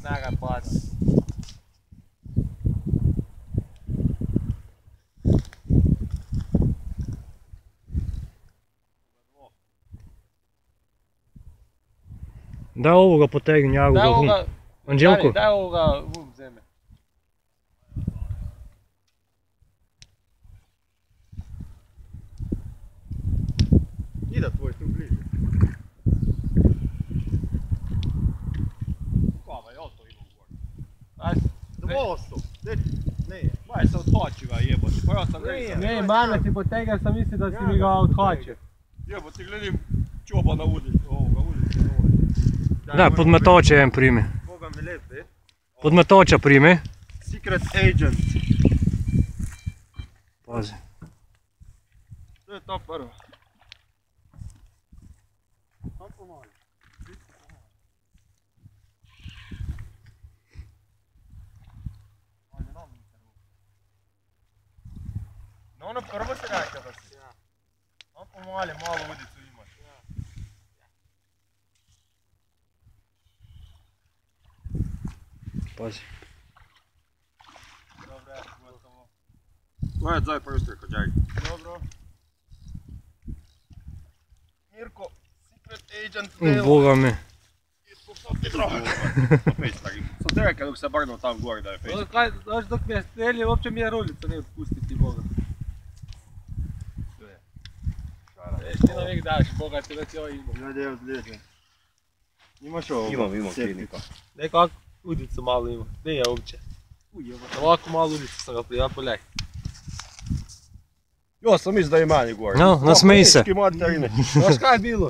snaga pada. Daj ovoga potegni, ja ga vum. Anđelko? Daj ovoga vum zeme. Ida tvoj tu bliže. Kava, jel to ima u gori? Aj, Dvosto, ne. Vaj se odhoči ga jebote, pa ja sam rekao. ne, mana ti potegaš, sam misli da si mi ga odhoćio. Jebote, gledim čoba na ulici, ovoga ulici, Da, podmetača jedan primi. Boga mi lepe. Podmetača primi. Secret agent. Pazi. To je ta prva. Kako mali? No ono prvo si rekao da si. On pomali, malo udicu imaš. Pazi. Dobre, gotovo. Ovo je zaj prvi kođaj. Dobro. Mirko, secret agent Boga mi. Sam te rekao dok se brnuo tam gore da je fejs. Znaš dok me je strelio, uopće mi je rulica ne otpustiti Boga. Ti navijek daš, Boga ti već ovo ima. Gledaj, evo zlijeđe. Imaš ovo? Imam Sjepnika. Neko udicu malo ima, nije uopće. Ovako malo udicu sam ga prija poljak. Jo sam mislio da je manje gore. No, nasmej se. Materine. Znaš kaj je bilo?